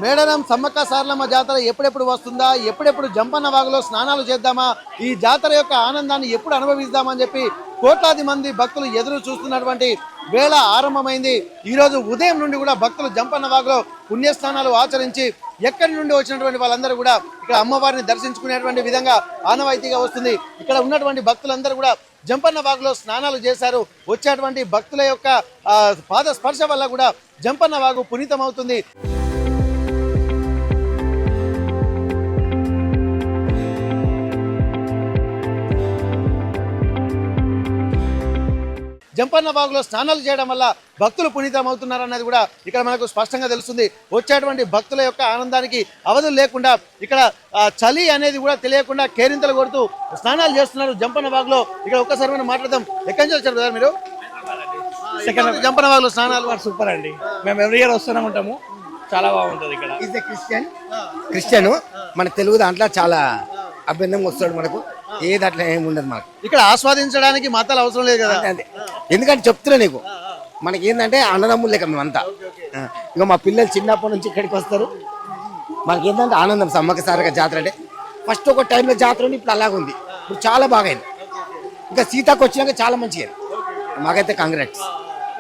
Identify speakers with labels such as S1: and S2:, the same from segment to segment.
S1: మేడారం సమ్మక్క సారలమ్మ జాతర ఎప్పుడెప్పుడు వస్తుందా, ఎప్పుడెప్పుడు జంపన్న వాగులో స్నానాలు చేద్దామా, ఈ జాతర యొక్క ఆనందాన్ని ఎప్పుడు అనుభవిద్దామని చెప్పి కోట్లాది మంది భక్తులు ఎదురు చూస్తున్నటువంటి వేళ ఆరంభమైంది. ఈరోజు ఉదయం నుండి కూడా భక్తులు జంపన్న వాగులో పుణ్యస్నానాలు ఆచరించి ఎక్కడి నుండి వచ్చినటువంటి వాళ్ళందరూ కూడా ఇక్కడ అమ్మవారిని దర్శించుకునేటువంటి విధంగా ఆనవాయితీగా వస్తుంది. ఇక్కడ ఉన్నటువంటి భక్తులందరూ కూడా జంపన్న వాగులో స్నానాలు చేశారు. వచ్చేటువంటి భక్తుల యొక్క పాద స్పర్శ వల్ల కూడా జంపన్న వాగు పునీతమవుతుంది. జంపన్న వాగులో స్నానాలు చేయడం వల్ల భక్తులు పునీతం అవుతున్నారన్నది కూడా ఇక్కడ మనకు స్పష్టంగా తెలుస్తుంది. వచ్చేటువంటి భక్తుల యొక్క ఆనందానికి అవధులు లేకుండా ఇక్కడ చలి అనేది కూడా తెలియకుండా కేరింతలు కొడుతూ స్నానాలు చేస్తున్నారు జంపన్న వాగులో. ఇక్కడ ఒక్కసారి మనం మాట్లాడదాం. ఎక్కడి నుంచి వచ్చారు కదా మీరు? జంపన్న వాగులో స్నానాలు
S2: సూపర్ అండి. మేము ఎవ్రీ ఇయర్ వస్తూనే ఉంటాము. చాలా బాగుంటుంది ఇక్కడ.
S3: క్రిస్టియన్ మన తెలుగు దాంట్లో చాలా అభ్యంతరంగా వస్తాడు. మనకు ఏది అట్లా ఏమి ఉండదు. మనకు
S1: ఇక్కడ ఆస్వాదించడానికి మతాలు అవసరం లేదు కదా.
S3: ఎందుకంటే చెప్తున్నా నీకు, మనకి ఏంటంటే అన్నదమ్ములు లేక మేమంతా. ఇక మా పిల్లలు చిన్నప్పటి నుంచి ఇక్కడికి వస్తారు. మనకి ఏంటంటే ఆనందం. సమ్మక్క సారక్క జాతర అంటే ఫస్ట్ ఒక టైంలో జాతర ఉంది, ఇప్పుడు అలాగుంది. ఇప్పుడు చాలా బాగైంది. ఇంకా సీతకు వచ్చినాక చాలా మంచిగా. మాకైతే కాంగ్రెస్.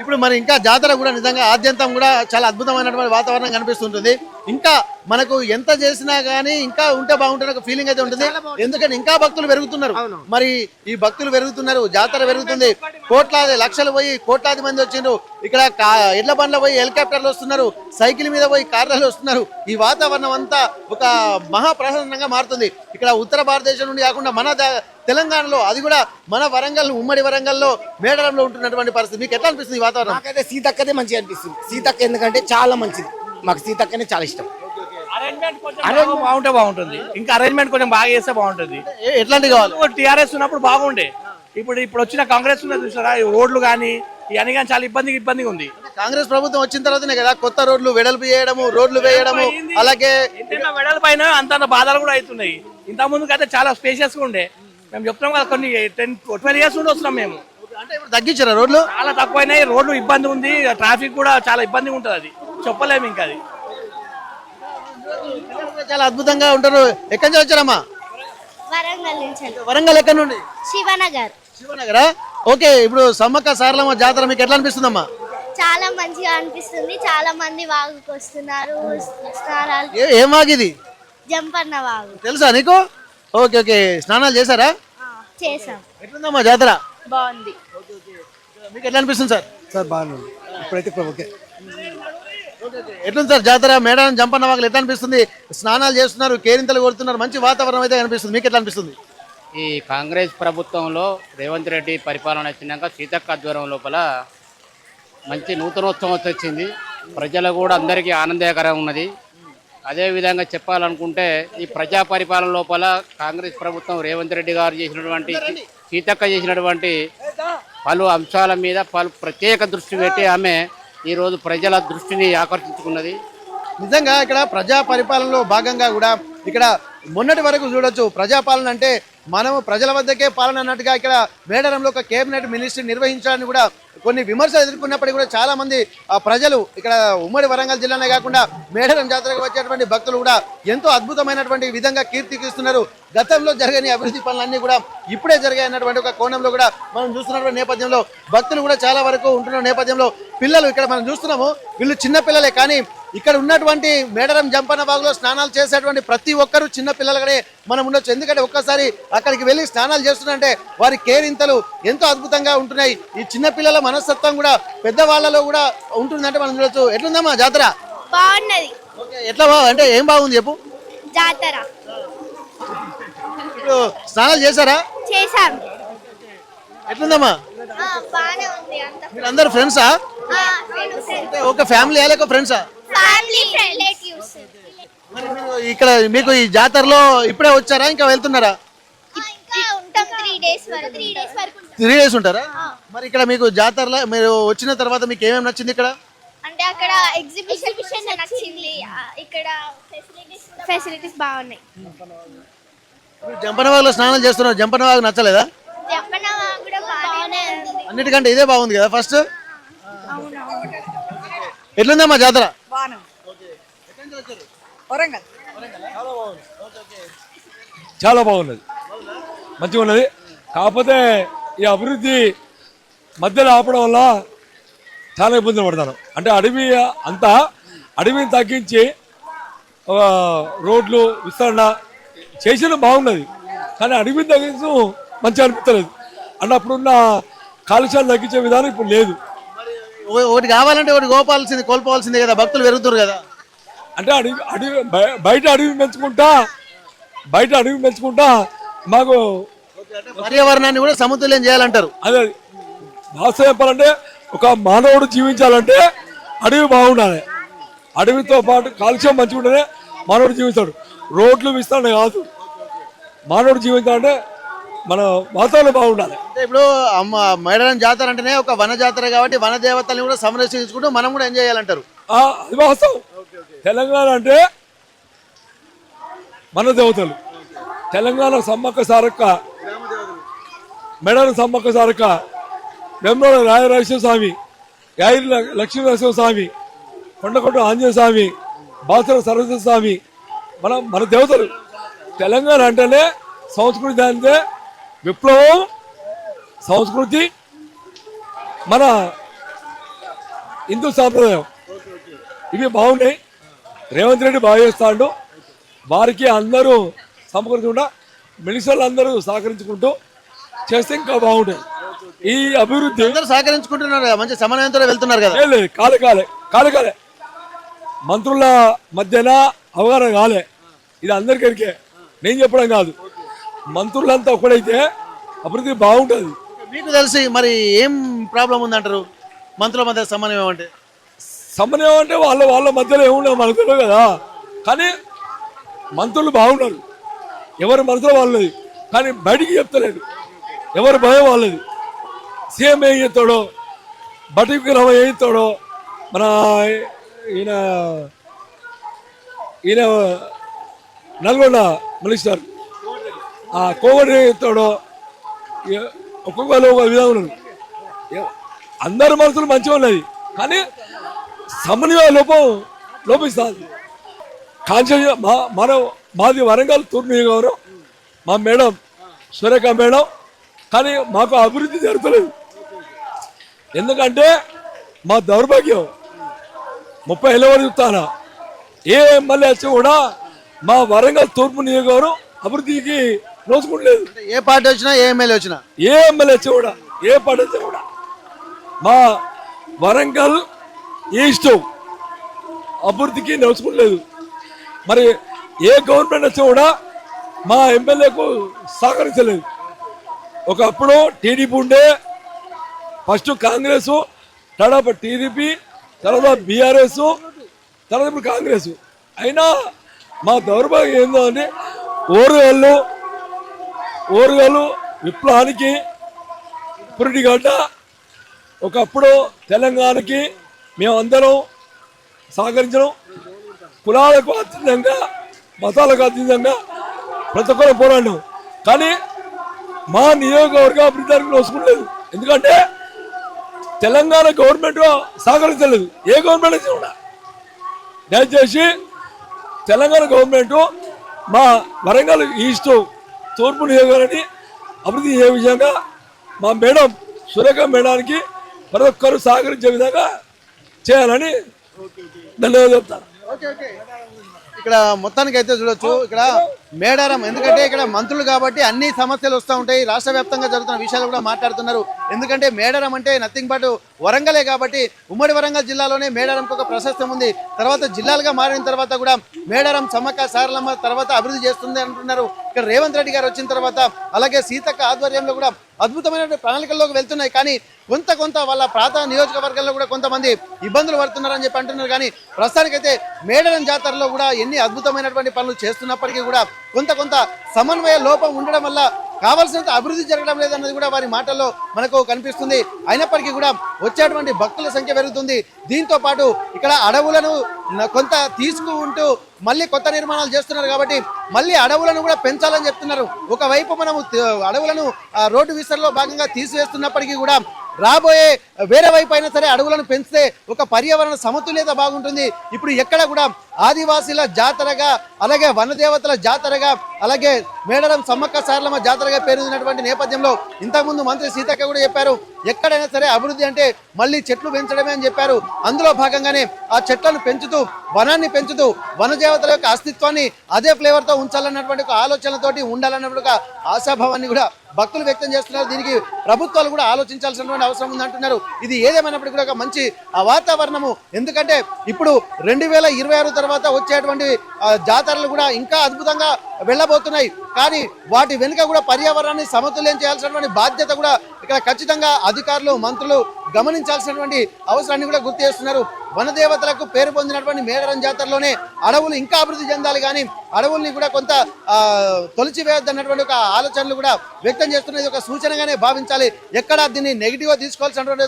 S1: ఇప్పుడు మరి ఇంకా జాతర కూడా నిజంగా ఆద్యంతం కూడా చాలా అద్భుతమైనటువంటి వాతావరణం కనిపిస్తుంటుంది. ఇంకా మనకు ఎంత చేసినా గానీ ఇంకా ఉంటే బాగుంటుంది ఒక ఫీలింగ్ అయితే ఉంటుంది. ఎందుకంటే ఇంకా భక్తులు పెరుగుతున్నారు. మరి ఈ భక్తులు పెరుగుతున్నారు, జాతర పెరుగుతుంది. కోట్లాది లక్షలు పోయి కోట్లాది మంది వచ్చిండ్రు. ఇక్కడ ఎడ్ల బండ్ల పోయి హెలికాప్టర్లు వస్తున్నారు, సైకిల్ మీద పోయి కార్లలో వస్తున్నారు. ఈ వాతావరణం అంతా ఒక మహాప్రసన్నంగా మారుతుంది. ఇక్కడ ఉత్తర భారతదేశం నుండి కాకుండా మన తెలంగాణలో, అది కూడా మన వరంగల్, ఉమ్మడి వరంగల్లో మేడారంలో ఉంటున్నటువంటి పరిస్థితి మీకు ఎట్లా అనిపిస్తుంది ఈ వాతావరణం?
S3: నాకైతే సీతక్కదే మంచిగా అనిపిస్తుంది. సీతక్క ఎందుకంటే చాలా మంచిది. మాకు సీతక్కనే చాలా ఇష్టం.
S2: అరేంజ్మెంట్ బాగుంటుంది. ఇంకా అరేంజ్మెంట్ కొంచెం బాగా చేస్తే బాగుంటుంది.
S1: ఎట్లాంటివి కావాలి?
S2: టీఆర్ఎస్ ఉన్నప్పుడు బాగుండే. ఇప్పుడు వచ్చిన కాంగ్రెస్ ఉన్నది చూసారా, రోడ్లు కానీ ఇవన్నీ కానీ చాలా ఇబ్బందిగా ఉంది.
S1: కాంగ్రెస్ ప్రభుత్వం వచ్చిన తర్వాతనే కదా కొత్త రోడ్లు వెడల్పు చేయడము, రోడ్లు వేయడము, అలాగే
S2: వెడల్పు పైన అంత బాధలు కూడా అవుతున్నాయి. ఇంత ముందుకు అయితే చాలా స్పేషియస్ గా ఉండే. మేము చెప్తున్నాం కదా, కొన్ని 10-12 ఇయర్స్ నుండి వస్తున్నాం మేము.
S1: అంటే ఇప్పుడు తగ్గించారా రోడ్లు?
S2: చాలా తక్కువైనాయి. రోడ్లు ఇబ్బంది ఉంది, ట్రాఫిక్ కూడా చాలా ఇబ్బందిగా ఉంటుంది. అది చెప్పలేము ఇంకా. అది
S1: చాలా అద్భుతంగా ఉంటారు. ఎక్కడి నుంచి వచ్చారమ్మా?
S4: వరంగల్ నుంచి.
S1: వరంగల్ ఎక్కడి నుండి?
S4: శివనగర్.
S1: శివనగరా? ఓకే. ఇప్పుడు సమ్మక్క సారలమ్మ జాతర మీకు ఎట్లా అనిపిస్తుందమ్మా?
S4: చాలా మంచిగా అనిపిస్తుంది. చాలా మంది వాగుకు వస్తున్నారు. స్నానాలు.
S1: ఏం వాగిది?
S4: జంపన్న వాగు.
S1: తెలుసా నీకు? Okay okay. స్నానాలు చేశారా?
S4: చేసాం.
S1: ఎట్లుందమ్మా జాతర?
S4: బాగుంది.
S1: మీకు ఎట్లా అనిపిస్తుంది సార్?
S3: సార్ బాగుంది. ఇప్పుడైతే ఓకే.
S1: ఎట్లుంది సార్ జాతర? మేడారం జంపన్న వాగులు ఎట్లా అనిపిస్తుంది? స్నానాలు చేస్తున్నారు, కేరింతలు కొడుతున్నారు, మంచి వాతావరణం అయితే కనిపిస్తుంది. మీకు ఎట్లా అనిపిస్తుంది?
S5: ఈ కాంగ్రెస్ ప్రభుత్వంలో రేవంత్ రెడ్డి పరిపాలన వచ్చినాక సీతక్క ఆధ్వర్యం లోపల మంచి నూతనోత్సవం వచ్చింది. ప్రజలు కూడా అందరికీ ఆనందకరంగా ఉన్నది. అదేవిధంగా చెప్పాలనుకుంటే ఈ ప్రజా పరిపాలన లోపల కాంగ్రెస్ ప్రభుత్వం రేవంత్ రెడ్డి గారు చేసినటువంటి, సీతక్క చేసినటువంటి పలు అంశాల మీద ప్రత్యేక దృష్టి పెట్టి ఆమె ఈరోజు ప్రజల దృష్టిని ఆకర్షించుకున్నది.
S1: నిజంగా ఇక్కడ ప్రజా పరిపాలనలో భాగంగా కూడా ఇక్కడ మొన్నటి వరకు చూడొచ్చు, ప్రజాపాలన అంటే మనము ప్రజల వద్దకే పాలన అన్నట్టుగా ఇక్కడ మేడారంలో ఒక కేబినెట్ మినిస్ట్రీ నిర్వహించడానికి కూడా కొన్ని విమర్శలు ఎదుర్కొన్నప్పటికీ కూడా చాలా మంది ప్రజలు ఇక్కడ ఉమ్మడి వరంగల్ జిల్లానే కాకుండా మేడారం జాతరకు వచ్చేటువంటి భక్తులు కూడా ఎంతో అద్భుతమైనటువంటి విధంగా కీర్తికిస్తున్నారు. గతంలో జరగని అభివృద్ధి పనులన్నీ కూడా ఇప్పుడే జరిగాయన్నటువంటి ఒక కోణంలో కూడా మనం చూస్తున్నటువంటి నేపథ్యంలో భక్తులు కూడా చాలా వరకు ఉంటున్న నేపథ్యంలో పిల్లలు ఇక్కడ మనం చూస్తున్నాము, వీళ్ళు చిన్న పిల్లలే. కానీ ఇక్కడ ఉన్నటువంటి మేడారం జంపన్న వాగులో స్నానాలు చేసేటువంటి ప్రతి ఒక్కరూ చిన్న పిల్లలుగానే మనం ఉండొచ్చు. ఎందుకంటే ఒక్కసారి అక్కడికి వెళ్ళి స్నానాలు చేస్తున్నారంటే వారి కేరింతలు ఎంతో అద్భుతంగా ఉంటున్నాయి. ఈ చిన్న పిల్లల మనస్తత్వం కూడా పెద్దవాళ్లలో కూడా ఉంటుందంటే మనం చూడొచ్చు. ఎట్లుందమ్మా జాతర?
S4: బాగున్నది.
S1: ఎట్లా అంటే ఏం బాగుంది చెప్పు?
S4: జాతర
S1: ఇప్పుడు స్నానాలు చేశారా?
S4: చేసాం.
S1: ఎట్లుందమ్మా?
S4: బాగానే ఉంది. అంత
S1: మీరు అందరు ఫ్రెండ్సా? ఒక ఫ్యామిలీ లేక ఫ్రెండ్సా?
S4: Family relatives.
S1: ఇక్కడ మీకు ఈ జాతరలో ఇప్పుడే వచ్చారా, ఇంకా వెళ్తున్నారా?
S4: ఇంకా ఉంటాం 3 days వరకు.
S1: 3 days ఉంటారా? మరి ఇక్కడ మీకు జాతరలో మీరు వచ్చిన తర్వాత మీకు ఏమేమి నచ్చింది ఇక్కడ?
S4: అంటే అక్కడ ఎగ్జిబిషన్ నచ్చింది. ఇక్కడ ఫెసిలిటీస్ బాగున్నాయి.
S1: జంపన్న వాగులో స్నానం చేస్తున్నారు, జంపన్న వాగు నచ్చలేదా?
S4: జంపన్న వాగు కూడా బాగానే ఉంది.
S1: అన్నిటికంటే ఇదే బాగుంది కదా ఫస్ట్. ఎట్లుందమ్మా జాతర?
S6: వరంగల్
S7: చాలా బాగున్నది, మంచిగా ఉన్నది. కాకపోతే ఈ అభివృద్ధి మధ్యలో ఆపడం వల్ల చాలా ఇబ్బందులు పడతాను. అంటే అడవి అంతా అడవిని తగ్గించి రోడ్లు విస్తరణ చేసిన బాగున్నది, కానీ అడవిని తగ్గించడం మంచిగా అనిపించలేదు. అన్నప్పుడున్న కాలుష్యాలు తగ్గించే విధానం ఇప్పుడు లేదు.
S1: ఒకటి కావాలంటే ఒకటి కోల్పోవాల్సిందే కదా, భక్తులు పెరుగుతారు కదా.
S7: అంటే బయట అడవి పెంచుకుంటా మాకు
S1: పర్యావరణాన్ని కూడా సమతుల్యం చేయాలంటారు.
S7: అదే వాస్తవం చెప్పాలంటే ఒక మానవుడు జీవించాలంటే అడవి బాగుండాలి. అడవితో పాటు కాలుష్యం మంచిగా ఉంటేనే మానవుడు జీవిస్తాడు. రోడ్లు విస్తరణ కాదు, మానవుడు జీవించాలంటే మన వాతావరణం బాగుండాలి.
S1: అంటే ఇప్పుడు మేడారం జాతర అంటేనే ఒక వన జాతర కాబట్టి వన దేవతల్ని కూడా సంరక్షించుకుంటూ మనం కూడా ఎంజాయ్ చేయాలంటారు.
S7: అది వాస్తవం. తెలంగాణ అంటే మన దేవతలు. తెలంగాణ సమ్మక్క సారక్క, మేడారం సమ్మక్క సారక్క, వెంబడ రాయరాజేశ్వర స్వామి, యాయిరి లక్ష్మీనరసింహ స్వామి, కొండకొండ ఆంజనేయ స్వామి, బాసర సరస్వతి స్వామి, మన దేవతలు. తెలంగాణ అంటేనే సంస్కృతి, అంటే విప్లవం, సంస్కృతి, మన హిందూ సాంప్రదాయం, ఇవి బాగున్నాయి. రేవంత్ రెడ్డి బాగా చేస్తాడు. వారికి అందరూ సమకూర్చుకుంటా మినిస్టర్లు అందరూ సహకరించుకుంటూ చేస్తే ఇంకా బాగుంటుంది. ఈ అభివృద్ధి
S1: అందరూ సహకరించుకుంటున్నారు కదా, మంచి సమన్వయంతో వెళ్తున్నారు కదా.
S7: లేదు, కాలే మంత్రుల మధ్యన అవగాహన కాలే. ఇది అందరికరికే, నేను చెప్పడం కాదు. మంత్రులంతా ఒకడైతే అభివృద్ధి బాగుంటుంది.
S1: మీకు తెలిసి మరి ఏం ప్రాబ్లం ఉందంటారు మంత్రుల మధ్య సమన్వయం అంటే?
S7: సమన్వయం అంటే వాళ్ళ మధ్యలో ఏముండదు మనకు తెలియదు కదా. కానీ మంత్రులు బాగున్నారు, ఎవరి మనసులో వాళ్ళది, కానీ బయటికి చెప్తలేదు. ఎవరి భయం వాళ్ళది. సీఎం ఏం చెప్తాడో, బటికి రమ ఏం చెప్తాడో, మన ఈయన నల్గొండ మినిస్టర్ కోవడి ఏం చెప్తాడో, ఒక్కొక్కరు ఒక విధంగా ఉన్నది. అందరి మనసులు మంచిగా ఉన్నది, కానీ సమన్వయ లోపిస్తుంది. కాన్షియస్ మాది వరంగల్ తూర్పు నియోజకవర్గం, మా మేడం సురేఖ మేడం, కానీ మాకు అభివృద్ధి జరుగుతలేదు. ఎందుకంటే మా దౌర్భాగ్యం 30 ఏళ్ళ వరకు చెప్తానా, ఏ ఎమ్మెల్యే వచ్చి కూడా మా వరంగల్ తూర్పు నియోజకవర్గం అభివృద్ధికి నోచుకుంటలేదు.
S1: ఏ పార్టీ వచ్చినా, ఏ ఎమ్మెల్యే వచ్చినా,
S7: ఏ ఎమ్మెల్యే వచ్చి కూడా, ఏ పార్టీ వచ్చి కూడా మా వరంగల్ ఈస్ట్ అభివృద్ధికి నడుచుకోలేదు. మరి ఏ గవర్నమెంట్ వచ్చి కూడా మా ఎమ్మెల్యేకు సహకరించలేదు. ఒకప్పుడు టీడీపీ ఉండే, ఫస్ట్ కాంగ్రెస్, తర్వాత టీడీపీ, తర్వాత బీఆర్ఎస్, తర్వాత ఇప్పుడు కాంగ్రెస్. అయినా మా దౌర్భాగ్యం ఏందో అంటే ఓరుగల్లు విప్లవానికి పురిటిగడ్డ. ఒకప్పుడు తెలంగాణకి మేమందరం సహకరించడం, కులాలకు అతీతంగా, మతాలకు అతీతంగా ప్రతి ఒక్కరు పోరాడినాం. కానీ మా నియోజకవర్గ అభివృద్ధికి నోచుకోలేదు. ఎందుకంటే తెలంగాణ గవర్నమెంట్ సహకరించలేదు. ఏ గవర్నమెంట్ కూడా దయచేసి తెలంగాణ గవర్నమెంట్ మా వరంగల్ ఈస్ట్ తూర్పు నియోజకవర్గాన్ని అభివృద్ధి చేసే విధంగా మా మేడం సురేఖ మేడానికి ప్రతి ఒక్కరు సహకరించే విధంగా చేయాలని ధన్యవాదాలు చెప్తాను.
S1: ఇక్కడ మొత్తానికి అయితే చూడొచ్చు, ఇక్కడ మేడారం, ఎందుకంటే ఇక్కడ మంత్రులు కాబట్టి అన్ని సమస్యలు వస్తూ ఉంటాయి. రాష్ట్ర వ్యాప్తంగా జరుగుతున్న విషయాలు కూడా మాట్లాడుతున్నారు. ఎందుకంటే మేడారం అంటే నథింగ్ బట్ వరంగలే కాబట్టి ఉమ్మడి వరంగల్ జిల్లాలోనే మేడారంకి ఒక ప్రశస్తం ఉంది. తర్వాత జిల్లాలుగా మారిన తర్వాత కూడా మేడారం సమ్మక్క సారలమ్మ తర్వాత అభివృద్ధి చేస్తుంది అంటున్నారు. ఇక్కడ రేవంత్ రెడ్డి గారు వచ్చిన తర్వాత, అలాగే సీతక్క ఆధ్వర్యంలో కూడా అద్భుతమైన ప్రణాళికల్లోకి వెళ్తున్నాయి. కానీ కొంత వాళ్ళ ప్రాంత నియోజకవర్గంలో కూడా కొంతమంది ఇబ్బందులు పడుతున్నారని చెప్పి అంటున్నారు. కానీ ప్రస్తుతానికైతే మేడారం జాతరలో కూడా ఎన్ని అద్భుతమైనటువంటి పనులు చేస్తున్నప్పటికీ కూడా కొంత సమన్వయ లోపం ఉండడం వల్ల కావాల్సినంత అభివృద్ధి జరగడం లేదన్నది కూడా వారి మాటల్లో మనకు కనిపిస్తుంది. అయినప్పటికీ కూడా వచ్చేటువంటి భక్తుల సంఖ్య పెరుగుతుంది. దీంతో పాటు ఇక్కడ అడవులను కొంత తీసుకుంటూ మళ్ళీ కొత్త నిర్మాణాలు చేస్తున్నారు కాబట్టి మళ్ళీ అడవులను కూడా పెంచాలని చెప్తున్నారు. ఒకవైపు మనము అడవులను రోడ్డు విస్తరణలో భాగంగా తీసివేస్తున్నప్పటికీ కూడా రాబోయే వేరే వైపు అయినా సరే అడవులను పెంచితే ఒక పర్యావరణ సమతుల్యత బాగుంటుంది. ఇప్పుడు ఎక్కడ కూడా ఆదివాసీల జాతరగా, అలాగే వనదేవతల జాతరగా, అలాగే మేడారం సమ్మక్క సారలమ్మ జాతరగా పేరొందినటువంటి నేపథ్యంలో ఇంతకుముందు మంత్రి సీతక్క కూడా చెప్పారు, ఎక్కడైనా సరే అభివృద్ధి అంటే మళ్ళీ చెట్లు పెంచడమే అని చెప్పారు. అందులో భాగంగానే ఆ చెట్లను పెంచుతూ, వనాన్ని పెంచుతూ, వనదేవతల యొక్క అస్తిత్వాన్ని అదే ఫ్లేవర్ తో ఉంచాలన్నటువంటి ఒక ఆలోచనతోటి ఉండాలన్నటువంటి ఒక ఆశాభావాన్ని కూడా భక్తులు వ్యక్తం చేస్తున్నారు. దీనికి ప్రభుత్వాలు కూడా ఆలోచించాల్సినటువంటి అవసరం ఉందంటున్నారు. ఇది ఏదేమైనప్పటికీ కూడా ఒక మంచి వాతావరణము. ఎందుకంటే ఇప్పుడు 2026 తర్వాత వచ్చేటువంటి జాతరలు కూడా ఇంకా అద్భుతంగా వెళ్ళబోతున్నాయి. కానీ వాటి వెనుక కూడా పర్యావరణాన్ని సమతుల్యం చేయాల్సినటువంటి బాధ్యత కూడా ఇక్కడ ఖచ్చితంగా అధికారులు, మంత్రులు గమనించాల్సినటువంటి అవసరాన్ని కూడా గుర్తు చేస్తున్నారు. వనదేవతలకు పేరు పొందినటువంటి మేడారం జాతరలోనే అడవులు ఇంకా అభివృద్ధి చెందాలి, కానీ అడవుల్ని కూడా కొంత తొలిచివేయద్దన్నటువంటి ఒక ఆలోచనలు కూడా వ్యక్తం చేస్తున్నది ఒక సూచనగానే భావించాలి. ఎక్కడ దీన్ని నెగిటివ్ గా తీసుకోవాల్సినటువంటి,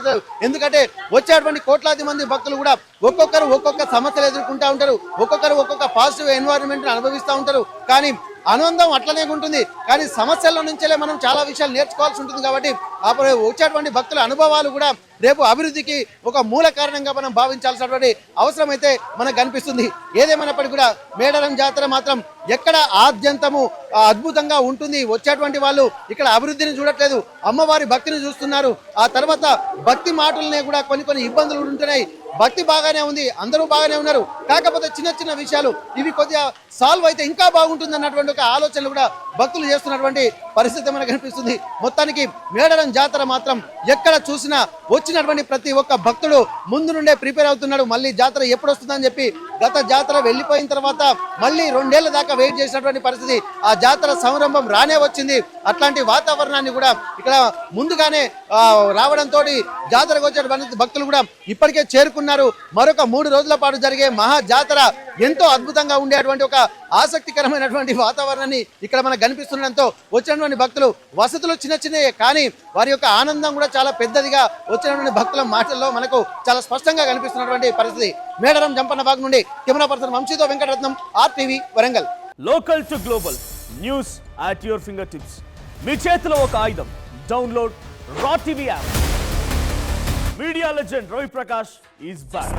S1: ఎందుకంటే వచ్చేటువంటి కోట్లాది మంది భక్తులు కూడా ఒక్కొక్కరు ఒక్కొక్క సమస్యలు ఎదుర్కొంటూ ఉంటారు, ఒక్కొక్కరు ఒక్కొక్క పాజిటివ్ ఎన్వైరన్మెంట్ అనుభవిస్తూ ఉంటారు. కానీ ఆనందం అట్లనే ఉంటుంది, కానీ సమస్యల నుంచే మనం చాలా విషయాలు నేర్చుకోవాల్సి ఉంటుంది. కాబట్టి వచ్చేటువంటి భక్తుల అనుభవాలు కూడా రేపు అభివృద్ధికి ఒక మూల కారణంగా మనం భావించాల్సినటువంటి అవసరం అయితే మనకు కనిపిస్తుంది. ఏదేమైనప్పటికీ కూడా మేడారం జాతర మాత్రం ఎక్కడ ఆద్యంతము అద్భుతంగా ఉంటుంది. వచ్చేటువంటి వాళ్ళు ఇక్కడ అభివృద్ధిని చూడట్లేదు, అమ్మవారి భక్తిని చూస్తున్నారు. ఆ తర్వాత భక్తి మాటలనే కూడా కొన్ని ఇబ్బందులు ఉంటున్నాయి. భక్తి బాగానే ఉంది, అందరూ బాగానే ఉన్నారు, కాకపోతే చిన్న చిన్న విషయాలు ఇవి కొద్దిగా సాల్వ్ అయితే ఇంకా బాగుంటుంది అన్నటువంటి ఒక ఆలోచనలు కూడా భక్తులు చేస్తున్నటువంటి పరిస్థితి మనకు కనిపిస్తుంది. మొత్తానికి మేడారం జాతర మాత్రం ఎక్కడ చూసినా వచ్చినటువంటి ప్రతి ఒక్క భక్తుడు ముందు నుండే ప్రిపేర్ అవుతున్నాడు. మళ్ళీ జాతర ఎప్పుడు వస్తుందని చెప్పి గత జాతర వెళ్ళిపోయిన తర్వాత మళ్ళీ 2 ఏళ్ల దాకా వెయిట్ చేసినటువంటి పరిస్థితి. ఆ జాతర సంరంభం రానే వచ్చింది. అట్లాంటి వాతావరణాన్ని కూడా ఇక్కడ ముందుగానే రావడంతో జాతరకు వచ్చే భక్తులు కూడా ఇప్పటికే చేరుకున్నారు. మరొక 3 రోజుల పాటు జరిగే మహా జాతర ఎంతో అద్భుతంగా ఉండేటువంటి ఒక ఆసక్తికరమైనటువంటి వాతావరణాన్ని ఇక్కడ మనకు కనిపిస్తుండడంతో వచ్చినటువంటి భక్తులు వసతులు చిన్న చిన్నయే, కానీ వారి యొక్క ఆనందం కూడా చాలా పెద్దదిగా వచ్చినటువంటి భక్తుల మాటల్లో మనకు చాలా స్పష్టంగా కనిపిస్తున్నటువంటి పరిస్థితి. మేడారం జంపన్న బాగ్ నుండి కెమెరా పర్సన్ వంశీతో Venkataratnam, RTV Warangal.
S6: Local to global news at your finger tips. మీ చేతిలో ఒక ఆయుధం. Download R TV app. Media legend Ravi Prakash is back.